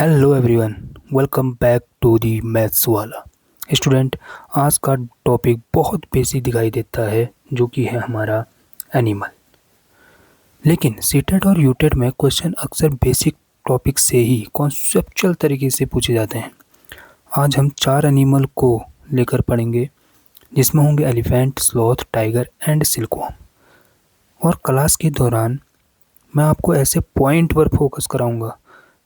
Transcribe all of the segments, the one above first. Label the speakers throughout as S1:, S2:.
S1: Hello everyone, welcome back to the maths वाला। Student, आज का टॉपिक बहुत बेसिक दिखाई देता है जो कि है हमारा एनिमल। लेकिन सीटेट और यूटेट में क्वेश्चन अक्सर बेसिक टॉपिक से ही कॉन्सेप्चुअल तरीके से पूछे जाते हैं। आज हम 4 एनिमल को लेकर पढ़ेंगे जिसमें होंगे elephant, sloth, tiger and silkworm. और क्लास के दौरान मैं आपको ऐसे पॉइंट पर फोकस कराऊंगा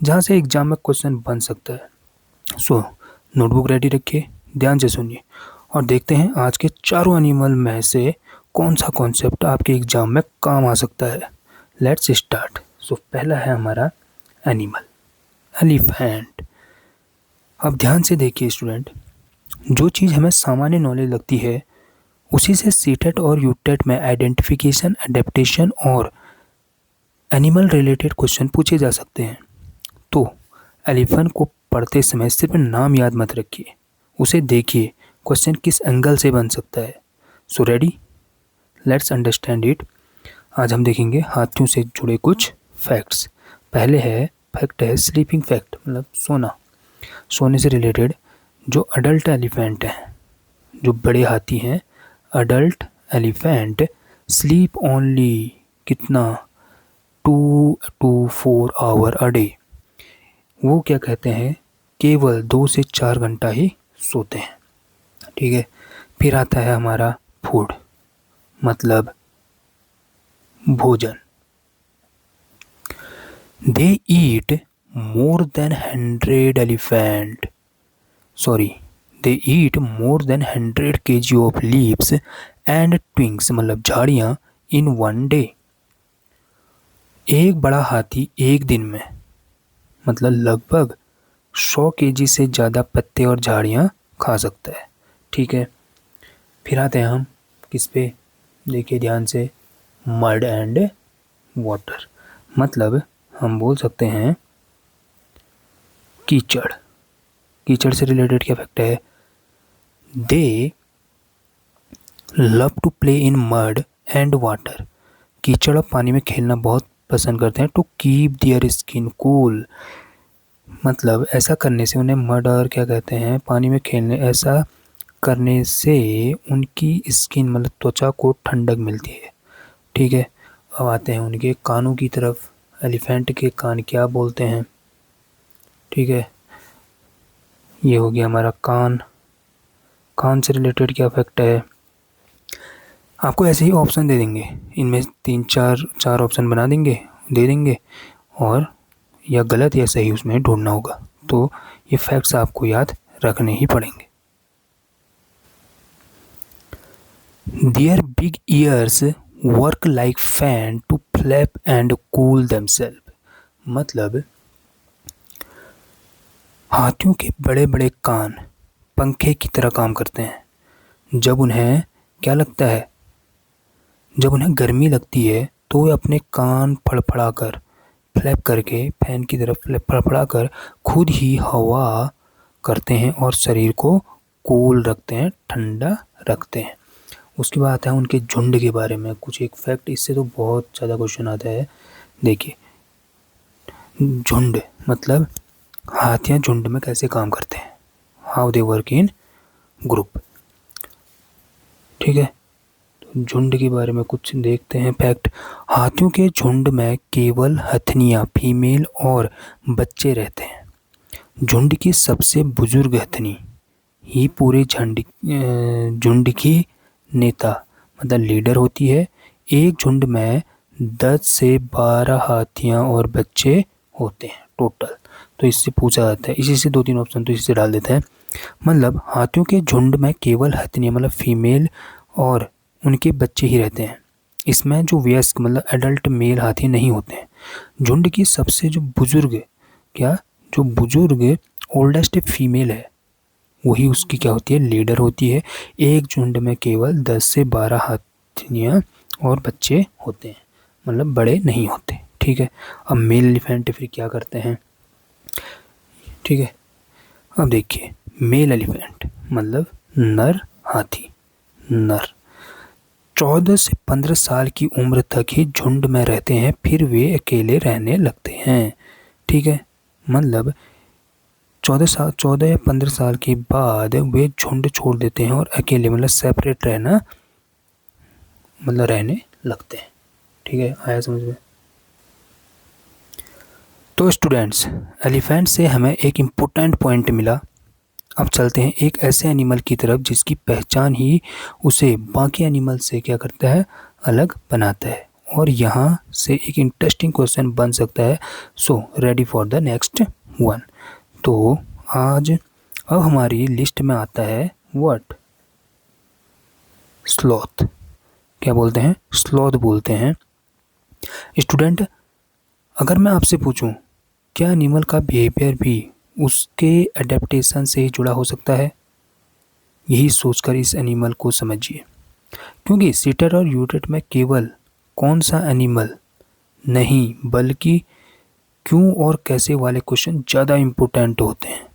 S1: जहाँ से एग्जाम में क्वेश्चन बन सकता है। सो नोटबुक रेडी रखिए, ध्यान से सुनिए और देखते हैं आज के चारों एनिमल में से कौन सा कॉन्सेप्ट आपके एग्जाम में काम आ सकता है। Let's start. सो पहला है हमारा एनिमल, एलिफेंट। अब ध्यान से देखिए स्टूडेंट, जो चीज़ हमें सामान्य नॉलेज लगती है उसी से सीटेट और यूटेट में आइडेंटिफिकेशन, एडेप्टेशन और एनिमल रिलेटेड क्वेश्चन पूछे जा सकते हैं। तो एलिफेंट को पढ़ते समय सिर्फ नाम याद मत रखिए, उसे देखिए क्वेश्चन किस एंगल से बन सकता है। So ready, let's understand it. आज हम देखेंगे हाथियों से जुड़े कुछ फैक्ट्स। पहले है फैक्ट है स्लीपिंग फैक्ट, मतलब सोना, सोने से रिलेटेड। जो अडल्ट एलिफेंट हैं, जो बड़े हाथी हैं, अडल्ट एलिफेंट स्लीप ओनली कितना 2 to 4 आवर अ डे। वो क्या कहते हैं, केवल 2 से 4 घंटा ही सोते हैं। ठीक है, फिर आता है हमारा फूड, मतलब भोजन। They eat more than 100 elephant sorry they eat more than 100 kg of leaves and twigs, मतलब झाड़ियाँ, इन वन डे। एक बड़ा हाथी एक दिन में मतलब लगभग 100 kg से ज़्यादा पत्ते और झाड़ियाँ खा सकता है। ठीक है, फिर आते हैं हम किस पे, देखिए ध्यान से, मड एंड वाटर, मतलब हम बोल सकते हैं कीचड़। कीचड़ से रिलेटेड क्या फैक्ट है, they love to play in mud and water. कीचड़ और पानी में खेलना बहुत पसंद करते हैं। To keep their skin cool, मतलब ऐसा करने से उन्हें मड और क्या कहते हैं, पानी में खेलने, ऐसा करने से उनकी स्किन मतलब त्वचा को ठंडक मिलती है। ठीक है, अब आते हैं उनके कानों की तरफ। एलिफेंट के कान क्या बोलते हैं। ठीक है, ये हो गया हमारा कान। कान से रिलेटेड क्या फैक्ट है, आपको ऐसे ही ऑप्शन दे देंगे, इनमें 3-4 ऑप्शन बना देंगे, दे देंगे, और या गलत या सही उसमें ढूंढना होगा। तो ये फैक्ट्स आपको याद रखने ही पड़ेंगे। Their big ears work like fan to flap and cool themselves, मतलब हाथियों के बड़े बड़े कान पंखे की तरह काम करते हैं। जब उन्हें क्या लगता है, जब उन्हें गर्मी लगती है तो वे अपने कान फड़फड़ाकर, फ्लैप करके, फैन की तरफ फड़फड़ाकर खुद ही हवा करते हैं और शरीर को कूल रखते हैं, ठंडा रखते हैं। उसके बाद आता है उनके झुंड के बारे में कुछ एक फैक्ट, इससे तो बहुत ज़्यादा क्वेश्चन आता है। देखिए, झुंड मतलब हाथियाँ झुंड में कैसे काम करते हैं, how they work in group. ठीक है, तो झुंड के बारे में कुछ देखते हैं फैक्ट। हाथियों के झुंड में केवल हथनियाँ, फीमेल और बच्चे रहते हैं। झुंड की सबसे बुजुर्ग हथनी ही पूरे झुंड की नेता मतलब लीडर होती है। एक झुंड में 10 से 12 हाथियाँ और बच्चे होते हैं टोटल। तो इससे पूछा जाता है, इसी से 2-3 ऑप्शन तो इससे डाल देते हैं। मतलब हाथियों के झुंड में केवल हथनियाँ मतलब फीमेल और उनके बच्चे ही रहते हैं। इसमें जो वयस्क मतलब एडल्ट मेल हाथी नहीं होते हैं। झुंड की सबसे जो बुजुर्ग ओल्डेस्ट फीमेल है, वही उसकी क्या होती है, लीडर होती है। एक झुंड में केवल 10 से 12 हाथियाँ और बच्चे होते हैं, मतलब बड़े नहीं होते। ठीक है, अब मेल एलिफेंट फिर क्या करते हैं। ठीक है, अब देखिए, मेल एलिफेंट मतलब नर हाथी, नर 14 से 15 साल की उम्र तक ही झुंड में रहते हैं, फिर वे अकेले रहने लगते हैं। ठीक है, मतलब 14 या 15 साल के बाद वे झुंड छोड़ देते हैं और अकेले मतलब सेपरेट रहना मतलब रहने लगते हैं। ठीक है, आया समझ में? तो स्टूडेंट्स, एलिफेंट से हमें एक इम्पोर्टेंट पॉइंट मिला। अब चलते हैं एक ऐसे एनिमल की तरफ जिसकी पहचान ही उसे बाकी एनिमल से क्या करता है, अलग बनाता है। और यहाँ से एक इंटरेस्टिंग क्वेश्चन बन सकता है। So ready for the next one. तो आज अब हमारी लिस्ट में आता है व्हाट, स्लॉथ। क्या बोलते हैं? स्लॉथ बोलते हैं। स्टूडेंट, अगर मैं आपसे पूछूं क्या एनिमल का बिहेवियर भी उसके एडेप्टेशन से ही जुड़ा हो सकता है, यही सोचकर इस एनिमल को समझिए। क्योंकि सीटेड और यूटेड में केवल कौन सा एनिमल नहीं बल्कि क्यों और कैसे वाले क्वेश्चन ज़्यादा इम्पोर्टेंट होते हैं।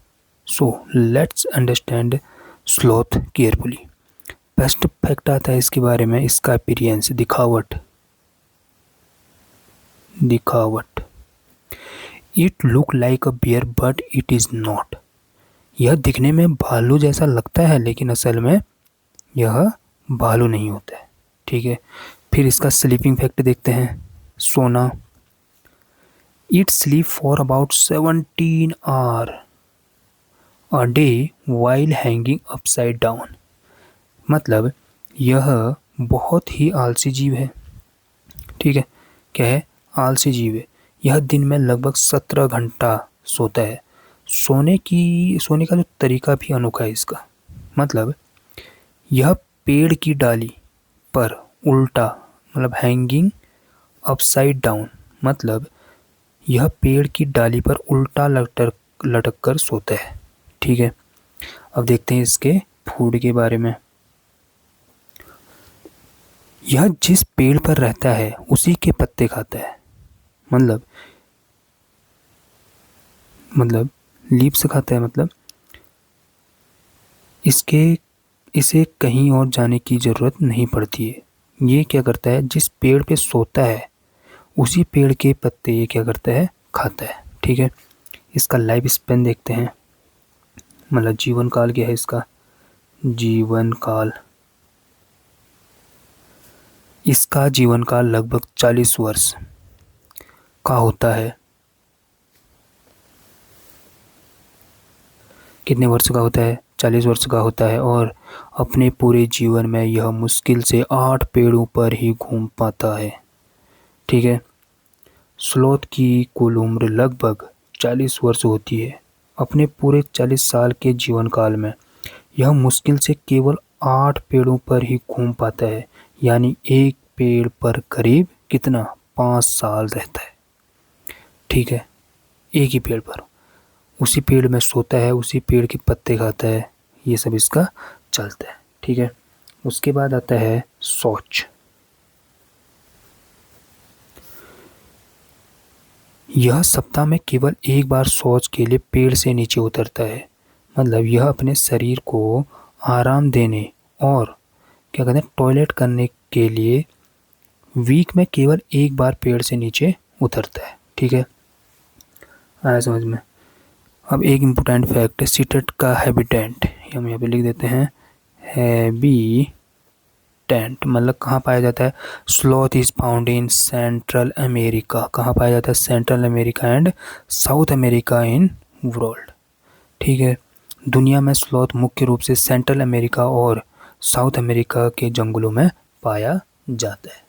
S1: So let's understand sloth carefully. First fact आता है इसके बारे में, इसका अपीयरेंस, दिखावट। It look like a bear but it is not. यह दिखने में भालू जैसा लगता है लेकिन असल में यह भालू नहीं होता है। ठीक है, फिर इसका स्लीपिंग फैक्ट देखते हैं, सोना। It sleep for about 17 hour a day while hanging upside down. मतलब यह बहुत ही आलसी जीव है। ठीक है, क्या है? आलसी जीव है। यह दिन में लगभग 17 घंटा सोता है। सोने का जो तरीका भी अनोखा है इसका। मतलब यह पेड़ की डाली पर उल्टा, मतलब हैंगिंग अपसाइड डाउन, मतलब यह पेड़ की डाली पर उल्टा लटक कर सोता है। ठीक है, अब देखते हैं इसके फूड के बारे में। यह जिस पेड़ पर रहता है उसी के पत्ते खाता है। मतलब लीव्स खाता है। मतलब इसे कहीं और जाने की ज़रूरत नहीं पड़ती है। ये क्या करता है, जिस पेड़ पे सोता है उसी पेड़ के पत्ते ये क्या करता है, खाता है। ठीक है, इसका लाइफ स्पेन देखते हैं, मतलब जीवन काल क्या है इसका, जीवन काल। इसका जीवन काल लगभग 40 वर्ष का होता है। कितने वर्ष का होता है? 40 वर्ष का होता है। और अपने पूरे जीवन में यह मुश्किल से 8 पेड़ों पर ही घूम पाता है। ठीक है, स्लॉथ की कुल उम्र लगभग 40 वर्ष होती है। अपने पूरे 40 साल के जीवन काल में यह मुश्किल से केवल 8 पेड़ों पर ही घूम पाता है। यानी एक पेड़ पर करीब कितना, 5 साल रहता है। ठीक है, एक ही पेड़ पर, उसी पेड़ में सोता है, उसी पेड़ के पत्ते खाता है, ये सब इसका चलता है। ठीक है, उसके बाद आता है सोच। यह सप्ताह में केवल एक बार शौच के लिए पेड़ से नीचे उतरता है। मतलब यह अपने शरीर को आराम देने और क्या कहते हैं, टॉयलेट करने के लिए वीक में केवल एक बार पेड़ से नीचे उतरता है। ठीक है, आया समझ में? अब एक इम्पोर्टेंट फैक्ट, सीटेट का हैबिटेट हम यहाँ पे लिख देते हैं, हैबिटेट मतलब कहाँ पाया जाता है। Sloth is found in central America. कहाँ पाया जाता है? Central America and south America in world. ठीक है, दुनिया में स्लॉथ मुख्य रूप से सेंट्रल अमेरिका और साउथ अमेरिका के जंगलों में पाया जाता है।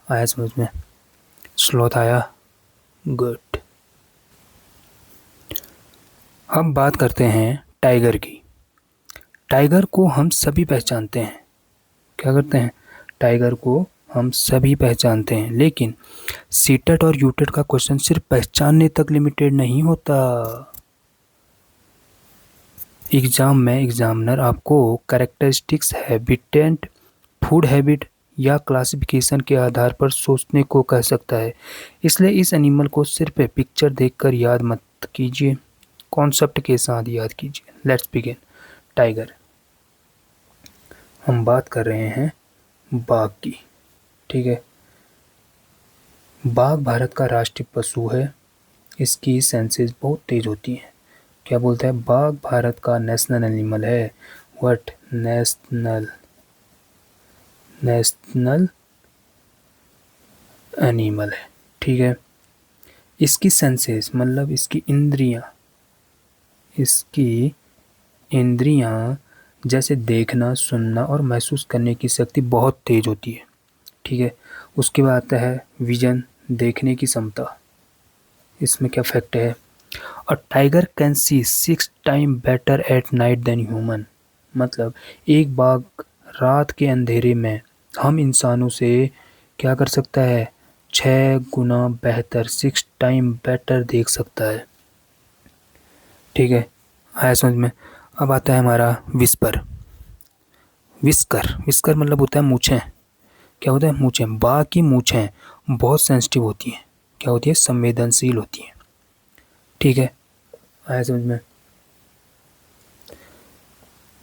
S1: आया समझ में? स्लॉथ आया, गुड। अब बात करते हैं टाइगर की। टाइगर को हम सभी पहचानते हैं। क्या करते हैं? टाइगर को हम सभी पहचानते हैं। लेकिन सीटेट और यूटेट का क्वेश्चन सिर्फ पहचानने तक लिमिटेड नहीं होता। एग्जाम में एग्जामिनर आपको कैरेक्टरिस्टिक्स, हैबिटेट, फूड हैबिट या क्लासिफिकेशन के आधार पर सोचने को कह सकता है। इसलिए इस एनिमल को सिर्फ पिक्चर देखकर याद मत कीजिए, कॉन्सेप्ट के साथ याद कीजिए। Let's begin. टाइगर, हम बात कर रहे हैं बाघ की। ठीक है, बाघ भारत का राष्ट्रीय पशु है। इसकी सेंसेस बहुत तेज होती हैं। क्या बोलता है, बाघ भारत का नेशनल एनिमल है। व्हाट? नेशनल एनिमल है। ठीक है। इसकी सेंसेस मतलब इसकी इंद्रियां जैसे देखना, सुनना और महसूस करने की शक्ति बहुत तेज होती है। ठीक है। उसके बाद आता है विजन, देखने की क्षमता। इसमें क्या फैक्ट है, a tiger can see 6 time better at night than human. मतलब एक बाघ रात के अंधेरे में हम इंसानों से क्या कर सकता है, 6 गुना बेहतर, 6 टाइम बेटर देख सकता है। ठीक है, आया समझ में। अब आता है हमारा विस्पर। विस्कर मतलब होता है मूछें। क्या होता है, मूछें। बाघ की मूछें बहुत सेंसिटिव होती हैं। क्या होती है, संवेदनशील होती हैं। ठीक है, आया समझ में।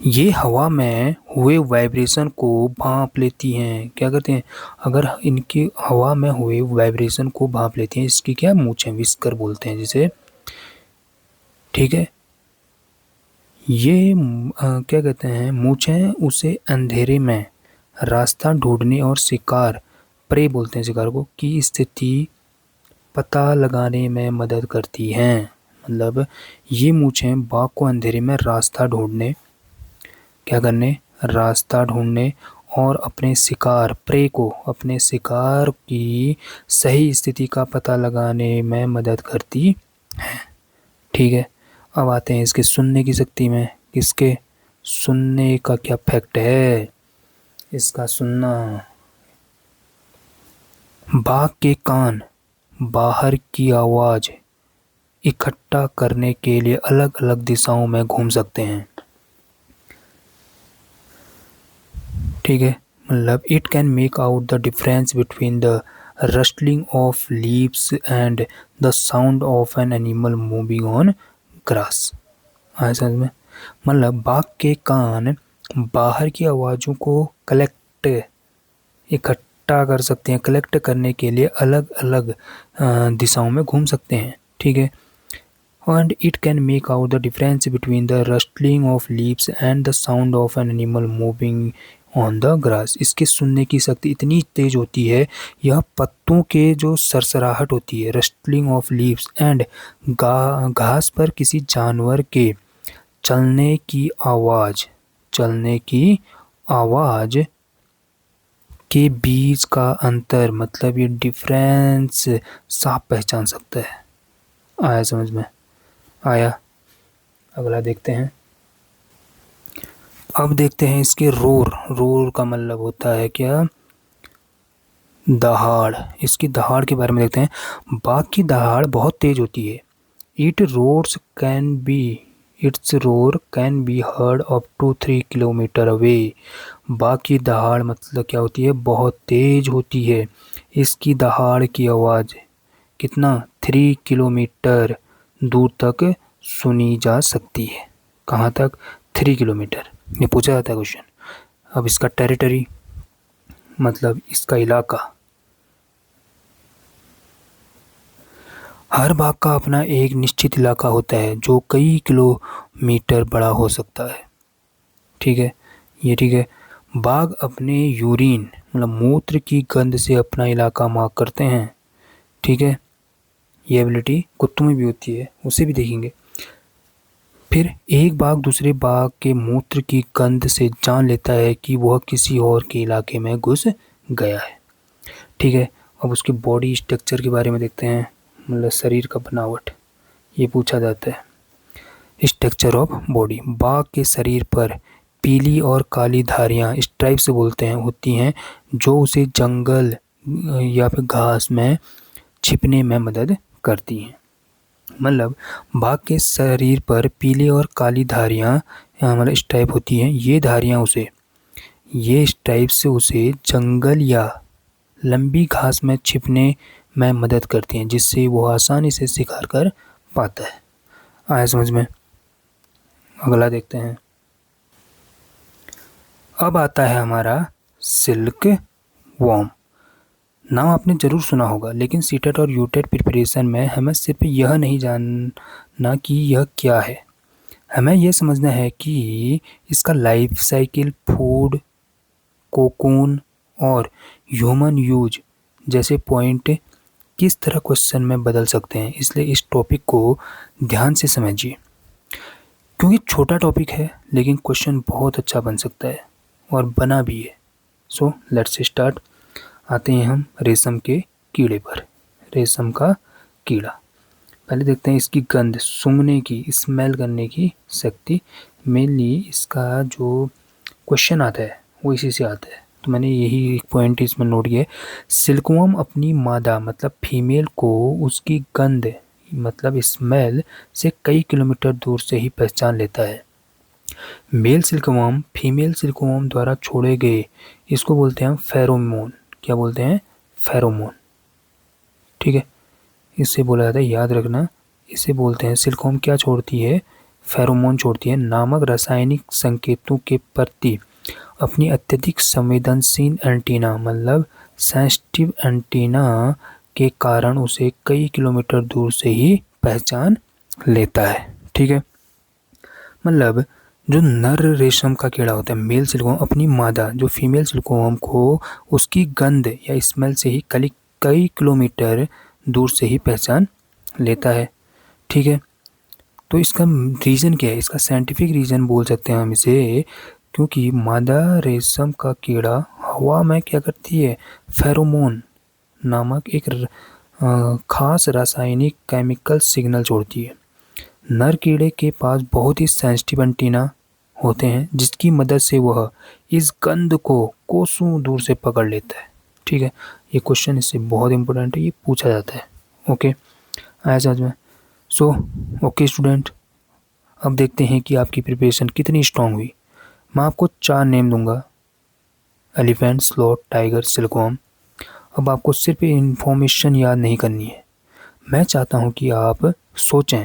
S1: ये हवा में हुए वाइब्रेशन को भांप लेती हैं। क्या करते हैं, अगर इनकी हवा में हुए वाइब्रेशन को भांप लेती हैं। इसकी क्या मूछें, विस्कर बोलते हैं जिसे। ठीक है, ये क्या कहते हैं, मूछें उसे अंधेरे में रास्ता ढूंढने और शिकार, प्रे बोलते हैं शिकार को, की स्थिति पता लगाने में मदद करती हैं। मतलब ये मूछें बाघ को अंधेरे में रास्ता ढूंढने, क्या करने, रास्ता ढूंढने और अपने शिकार, प्रे को, अपने शिकार की सही स्थिति का पता लगाने में मदद करती हैं। ठीक है, अब आते हैं इसके सुनने की शक्ति में। इसके सुनने का क्या फैक्ट है, इसका सुनना। बाघ के कान बाहर की आवाज इकट्ठा करने के लिए अलग अलग दिशाओं में घूम सकते हैं। ठीक है, मतलब it can make out the difference between the rustling of leaves and the sound of an animal moving on grass. आया समझ में। मतलब बाघ के कान बाहर की आवाज़ों को इकट्ठा कर सकते हैं, कलेक्ट करने के लिए अलग अलग दिशाओं में घूम सकते हैं। ठीक है, and it can make out the difference between the rustling of leaves and the sound of an animal moving on the grass। इसके सुनने की शक्ति इतनी तेज होती है, यह पत्तों के जो सरसराहट होती है, रस्टलिंग ऑफ लीव्स एंड घास पर किसी जानवर के चलने की आवाज के बीच का अंतर, मतलब ये डिफरेंस साफ पहचान सकता है। आया समझ में। आया, अगला देखते हैं। अब देखते हैं इसके रोर का मतलब होता है क्या, दहाड़। इसकी दहाड़ के बारे में देखते हैं। बाघ की दहाड़ बहुत तेज होती है। Its roar can be heard up to 3 kilometre away. बाघ की दहाड़ मतलब क्या होती है, बहुत तेज होती है। इसकी दहाड़ की आवाज़ कितना, 3 किलोमीटर दूर तक सुनी जा सकती है। कहाँ तक, 3 किलोमीटर। ये पूछा जाता है क्वेश्चन। अब इसका टेरिटरी मतलब इसका इलाका। हर बाघ का अपना एक निश्चित इलाका होता है जो कई किलोमीटर बड़ा हो सकता है। ठीक है, ये ठीक है। बाघ अपने यूरिन मतलब मूत्र की गंध से अपना इलाका मार्क करते हैं। ठीक है, ये एबिलिटी कुत्तों में भी होती है, उसे भी देखेंगे। फिर एक बाघ दूसरे बाघ के मूत्र की गंध से जान लेता है कि वह किसी और के इलाके में घुस गया है। ठीक है, अब उसके बॉडी स्ट्रक्चर के बारे में देखते हैं, मतलब शरीर का बनावट, ये पूछा जाता है। Structure of body. बाघ के शरीर पर पीली और काली धारियाँ, स्ट्राइप्स बोलते हैं, होती हैं, जो उसे जंगल या फिर घास में छिपने में मदद करती हैं। मतलब बाघ के शरीर पर पीली और काली धारियाँ मतलब स्ट्राइप होती हैं। ये स्ट्राइप से उसे जंगल या लंबी घास में छिपने में मदद करती हैं, जिससे वो आसानी से शिकार कर पाता है। आया समझ में। अगला देखते हैं। अब आता है हमारा सिल्क वॉर्म। नाम आपने ज़रूर सुना होगा, लेकिन सीटेट और यूटेट प्रिपरेशन में हमें सिर्फ यह नहीं जानना कि यह क्या है, हमें यह समझना है कि इसका लाइफ साइकिल, फूड, कोकून और ह्यूमन यूज जैसे पॉइंट किस तरह क्वेश्चन में बदल सकते हैं। इसलिए इस टॉपिक को ध्यान से समझिए, क्योंकि छोटा टॉपिक है लेकिन क्वेश्चन बहुत अच्छा बन सकता है और बना भी है। So let's start. आते हैं हम रेशम के कीड़े पर। रेशम का कीड़ा, पहले देखते हैं इसकी गंध, सूंघने की, स्मेल करने की शक्ति। मेनली इसका जो क्वेश्चन आता है वो इसी से आता है, तो मैंने यही एक पॉइंट इसमें नोट किया है। सिल्कवर्म अपनी मादा मतलब फीमेल को उसकी गंध मतलब स्मेल से कई किलोमीटर दूर से ही पहचान लेता है। मेल सिल्कवर्म फीमेल सिल्कवर्म द्वारा छोड़े गए, इसको बोलते हैं हम फेरोमोन। क्या बोलते हैं? फेरोमोन। ठीक है, इससे बोला जाता है, याद रखना, इसे बोलते हैं, सिल्कवर्म क्या छोड़ती है? फेरोमोन छोड़ती है, नामक रासायनिक संकेतों के प्रति अपनी अत्यधिक संवेदनशील एंटीना मतलब सेंसिटिव एंटीना के कारण उसे कई किलोमीटर दूर से ही पहचान लेता है। ठीक है, मतलब जो नर रेशम का कीड़ा होता है, मेल सिल्कवर्म, अपनी मादा जो फीमेल सिल्कवर्म को उसकी गंध या स्मेल से ही कई किलोमीटर दूर से ही पहचान लेता है। ठीक है, तो इसका रीज़न क्या है? इसका साइंटिफिक रीज़न बोल सकते हैं हम इसे, क्योंकि मादा रेशम का कीड़ा हवा में क्या करती है? फेरोमोन नामक एक खास रासायनिक केमिकल सिग्नल छोड़ती है। नर कीड़े के पास बहुत ही सेंसिटिव एंटीना होते हैं जिसकी मदद से वह इस गंध को कोसों दूर से पकड़ लेता है। ठीक है, ये क्वेश्चन इससे बहुत इंपॉर्टेंट है, ये पूछा जाता है। ओके, आया समझ में? सो ओके स्टूडेंट, अब देखते हैं कि आपकी प्रिपरेशन कितनी स्ट्रांग हुई। मैं आपको 4 नेम दूंगा, एलिफेंट, स्लॉथ, टाइगर, सिल्कवर्म। अब आपको सिर्फ इंफॉर्मेशन याद नहीं करनी है, मैं चाहता हूँ कि आप सोचें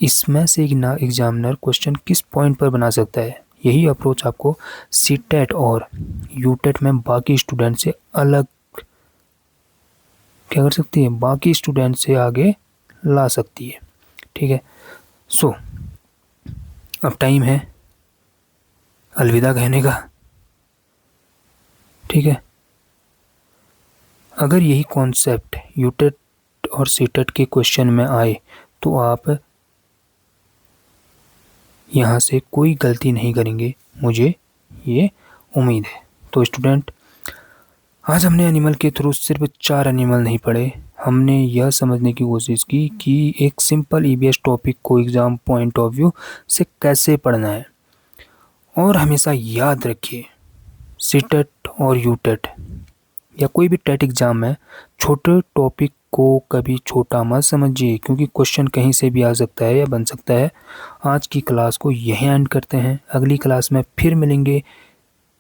S1: इसमें से एग्जामिनर क्वेश्चन किस पॉइंट पर बना सकता है। यही अप्रोच आपको सीटेट और यूटेट में बाकी स्टूडेंट से अलग क्या कर सकती है? बाकी स्टूडेंट से आगे ला सकती है। ठीक है, सो अब टाइम है अलविदा कहने का। ठीक है, अगर यही कॉन्सेप्ट यूटेट और सीटेट के क्वेश्चन में आए तो आप यहाँ से कोई गलती नहीं करेंगे, मुझे ये उम्मीद है। तो स्टूडेंट, आज हमने एनिमल के थ्रू सिर्फ 4 एनिमल नहीं पढ़े, हमने यह समझने की कोशिश की कि एक सिंपल ईवीएस टॉपिक को एग्ज़ाम पॉइंट ऑफ व्यू से कैसे पढ़ना है। और हमेशा याद रखिए, सीटेट और यूटेट या कोई भी टेट एग्ज़ाम में छोटे टॉपिक को कभी छोटा मत समझिए, क्योंकि क्वेश्चन कहीं से भी आ सकता है या बन सकता है। आज की क्लास को यहीं एंड करते हैं, अगली क्लास में फिर मिलेंगे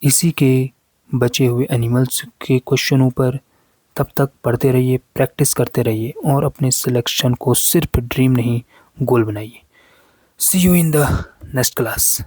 S1: इसी के बचे हुए एनिमल्स के क्वेश्चनों पर। तब तक पढ़ते रहिए, प्रैक्टिस करते रहिए और अपने सिलेक्शन को सिर्फ ड्रीम नहीं गोल बनाइए। See you in the next class.